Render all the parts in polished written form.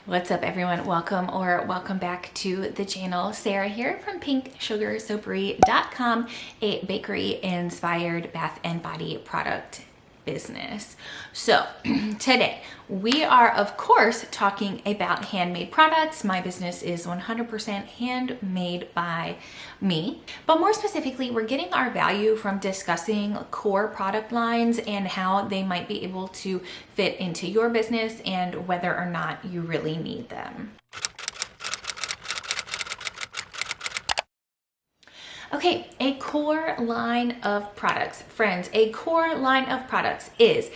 What's up everyone? Welcome back to the channel. Sarah here from pinksugarsoapery.com, a bakery inspired bath and body product business. So today we are of course talking about handmade products. My business is 100% handmade by me, but more specifically we're getting our value from discussing core product lines and how they might be able to fit into your business and whether or not you really need them. Okay, a core line of products. Friends, a core line of products is,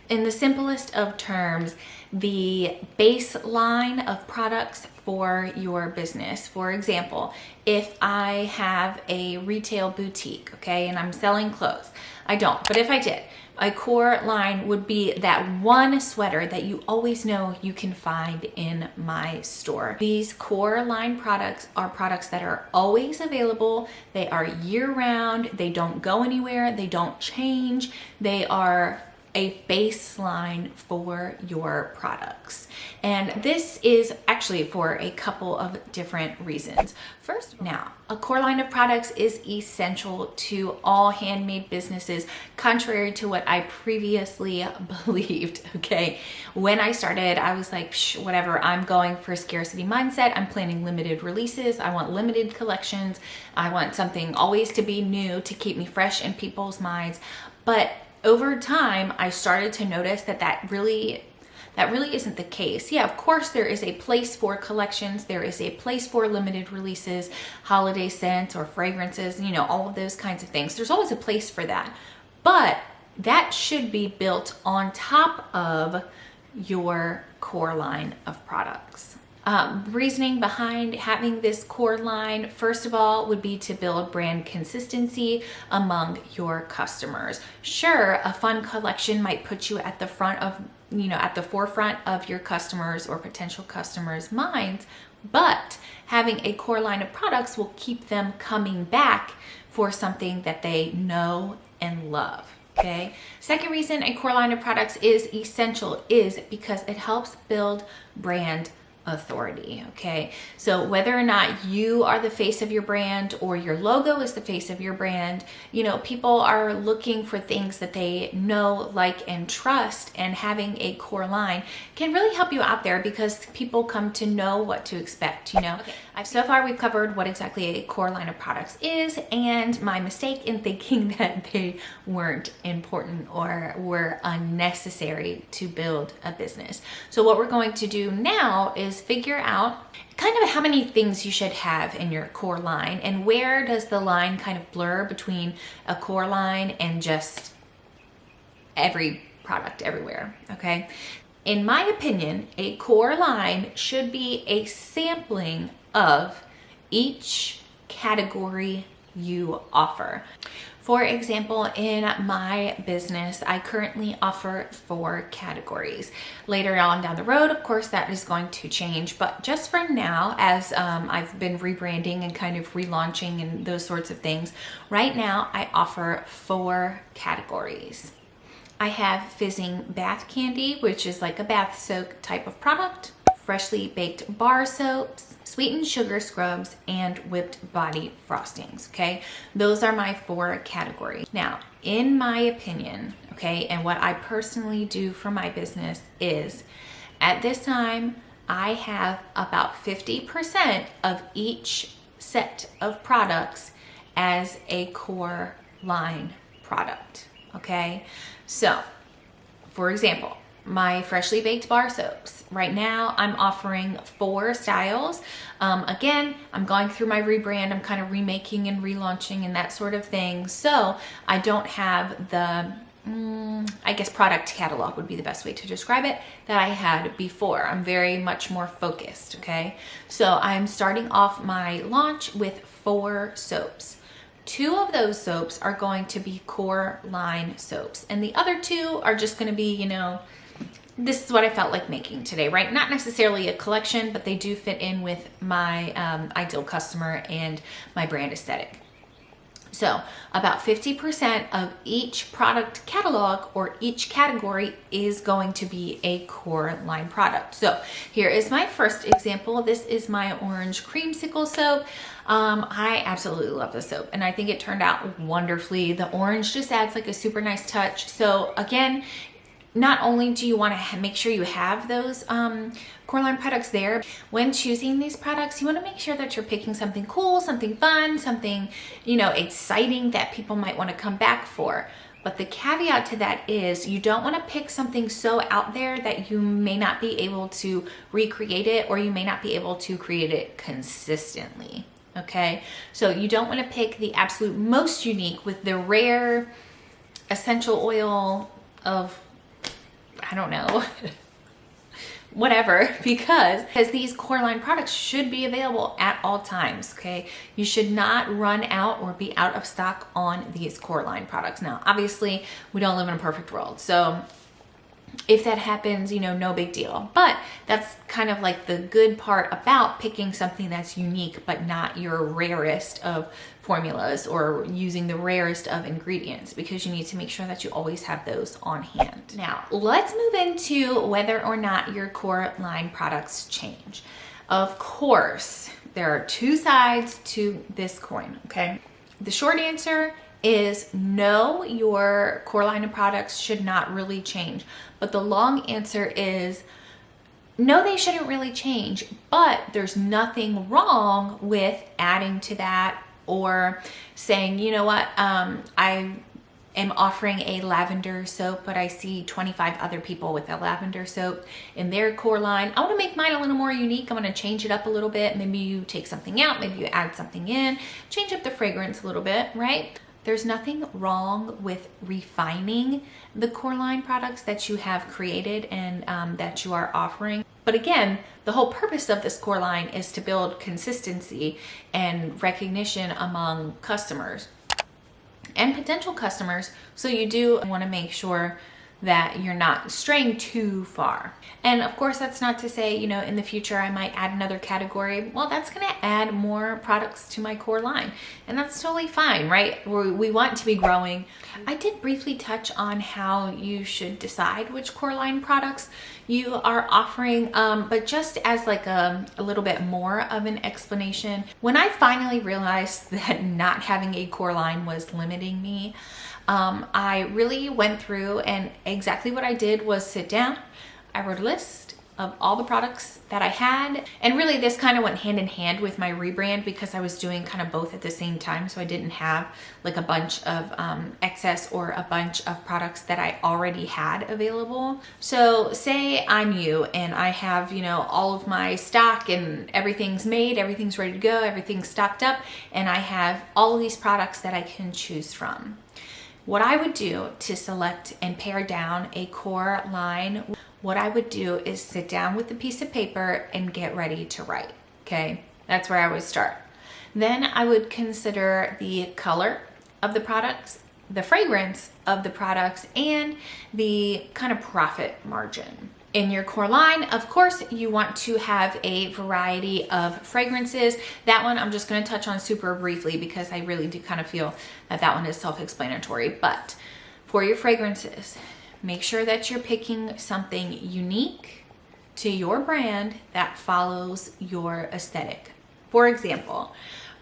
in the simplest of terms, the baseline of products for your business. For example, if I have a retail boutique, okay, and I'm selling clothes, I don't, but if I did, a core line would be that one sweater that you always know you can find in my store. These core line products are products that are always available. They are year-round. They don't go anywhere. They don't change. They are a baseline for your products. And this is actually for a couple of different reasons. First, now, a core line of products is essential to all handmade businesses, contrary to what I previously believed, okay? When I started, I was like, whatever, I'm going for scarcity mindset. I'm planning limited releases. I want limited collections. I want something always to be new to keep me fresh in people's minds. But over time, I started to notice that really isn't the case. Yeah, of course, there is a place for collections. There is a place for limited releases, holiday scents or fragrances, you know, all of those kinds of things. There's always a place for that. But that should be built on top of your core line of products. Reasoning behind having this core line, first of all, would be to build brand consistency among your customers. Sure, a fun collection might put you at the front of, at the forefront of your customers or potential customers' minds, but having a core line of products will keep them coming back for something that they know and love. Okay. Second reason a core line of products is essential is because it helps build brand authority. Okay, so whether or not you are the face of your brand or your logo is the face of your brand, people are looking for things that they know, like, and trust, and having a core line can really help you out there because people come to know what to expect. Okay. So far we've covered what exactly a core line of products is and my mistake in thinking that they weren't important or were unnecessary to build a business. So what we're going to do now is figure out kind of how many things you should have in your core line and where does the line kind of blur between a core line and just every product everywhere. Okay. In my opinion, a core line should be a sampling of each category you offer. For example, in my business, I currently offer 4 categories. Later on down the road, of course, that is going to change. But just for now, as I've been rebranding and kind of relaunching and those sorts of things, right now I offer 4 categories. I have fizzing bath candy, which is like a bath soak type of product, freshly baked bar soaps, sweetened sugar scrubs, and whipped body frostings. Okay, those are my 4 categories. Now, in my opinion, okay, and what I personally do for my business is at this time, I have about 50% of each set of products as a core line product. Okay, so for example, my freshly baked bar soaps. Right now I'm offering 4 styles. Again, I'm going through my rebrand. I'm kind of remaking and relaunching and that sort of thing. So I don't have the, I guess product catalog would be the best way to describe it, that I had before. I'm very much more focused, okay? So I'm starting off my launch with 4 soaps. 2 of those soaps are going to be core line soaps. And the other 2 are just going to be, this is what I felt like making today, right? Not necessarily a collection, but they do fit in with my ideal customer and my brand aesthetic. So about 50% of each product catalog or each category is going to be a core line product. So here is my first example. This is my orange creamsicle soap. I absolutely love this soap and I think it turned out wonderfully. The orange just adds like a super nice touch. So again, not only do you want to make sure you have those core line products there, when choosing these products, you want to make sure that you're picking something cool, something fun, something, you know, exciting that people might want to come back for. But the caveat to that is you don't want to pick something so out there that you may not be able to recreate it, or you may not be able to create it consistently. Okay, so you don't want to pick the absolute most unique with the rare essential oil of, I don't know, whatever, because these core line products should be available at all times, okay? You should not run out or be out of stock on these core line products. Now, obviously, we don't live in a perfect world, so if that happens, you know, no big deal. But that's kind of like the good part about picking something that's unique, but not your rarest of formulas or using the rarest of ingredients, because you need to make sure that you always have those on hand. Now, let's move into whether or not your core line products change. Of course, there are two sides to this coin, okay? The short answer is no, your core line of products should not really change. But the long answer is no, they shouldn't really change, but there's nothing wrong with adding to that or saying, you know what, I am offering a lavender soap, but I see 25 other people with a lavender soap in their core line. I want to make mine a little more unique. I'm going to change it up a little bit. Maybe you take something out, maybe you add something in, change up the fragrance a little bit, right? There's nothing wrong with refining the core line products that you have created and that you are offering. But again, the whole purpose of this core line is to build consistency and recognition among customers and potential customers. So you do want to make sure that you're not straying too far. And of course, that's not to say, you know, in the future I might add another category. Well, that's going to add more products to my core line, and that's totally fine, right? We want to be growing. I did briefly touch on how you should decide which core line products you are offering, but just as like a little bit more of an explanation, when I finally realized that not having a core line was limiting me, I really went through, and exactly what I did was sit down. I wrote a list of all the products that I had, and really this kind of went hand in hand with my rebrand because I was doing kind of both at the same time, so I didn't have like a bunch of excess or a bunch of products that I already had available. So say I'm you and I have, you know, all of my stock and everything's made, everything's ready to go, everything's stocked up, and I have all of these products that I can choose from. What I would do to select and pare down a core line, what I would do is sit down with a piece of paper and get ready to write, okay? That's where I would start. Then I would consider the color of the products, the fragrance of the products, and the kind of profit margin. In your core line, of course, you want to have a variety of fragrances. That one I'm just going to touch on super briefly because I really do kind of feel that that one is self-explanatory. But for your fragrances, make sure that you're picking something unique to your brand that follows your aesthetic. For example,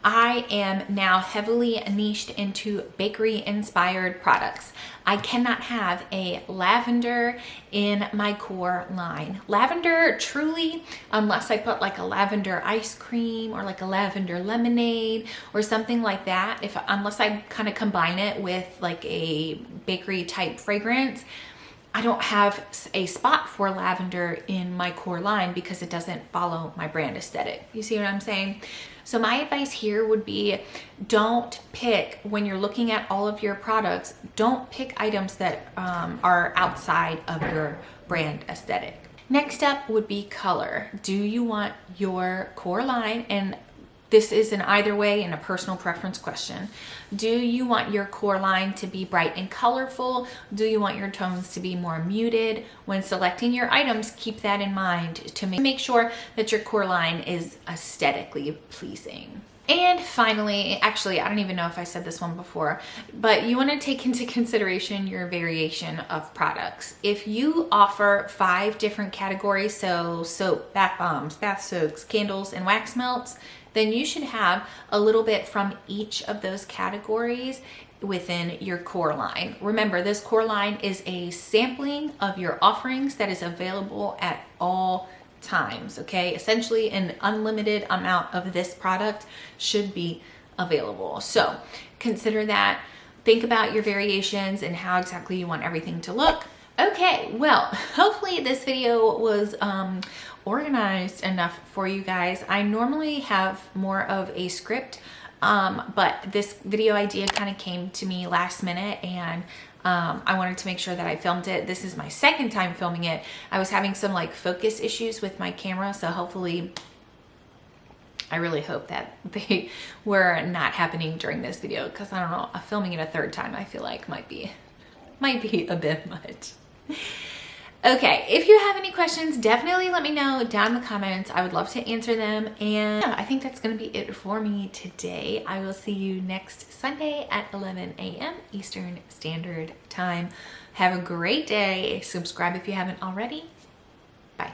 I am now heavily niched into bakery inspired products. I cannot have a lavender in my core line. Lavender truly, unless I put like a lavender ice cream or like a lavender lemonade or something like that, unless I kind of combine it with like a bakery type fragrance, I don't have a spot for lavender in my core line because it doesn't follow my brand aesthetic. You see what I'm saying? So my advice here would be, don't pick, when you're looking at all of your products, don't pick items that are outside of your brand aesthetic. Next up would be color. Do you want your core line, and this is an either way and a personal preference question. Do you want your core line to be bright and colorful? Do you want your tones to be more muted? When selecting your items, keep that in mind to make sure that your core line is aesthetically pleasing. And finally, actually, I don't even know if I said this one before, but you want to take into consideration your variation of products. If you offer 5 different categories, so soap, bath bombs, bath soaks, candles, and wax melts, then you should have a little bit from each of those categories within your core line. Remember, this core line is a sampling of your offerings that is available at all times, okay? Essentially, an unlimited amount of this product should be available. So consider that. Think about your variations and how exactly you want everything to look. Okay, well, hopefully this video was organized enough for you guys. I normally have more of a script, but this video idea kind of came to me last minute, and I wanted to make sure that I filmed it. This is my second time filming it. I was having some like focus issues with my camera, so hopefully, I really hope that they were not happening during this video, because I don't know, filming it a third time I feel like might be a bit much. Okay, if you have any questions, definitely let me know down in the comments. I would love to answer them. And yeah, I think that's going to be it for me today. I will see you next Sunday at 11 a.m. Eastern Standard Time. Have a great day. Subscribe if you haven't already. Bye.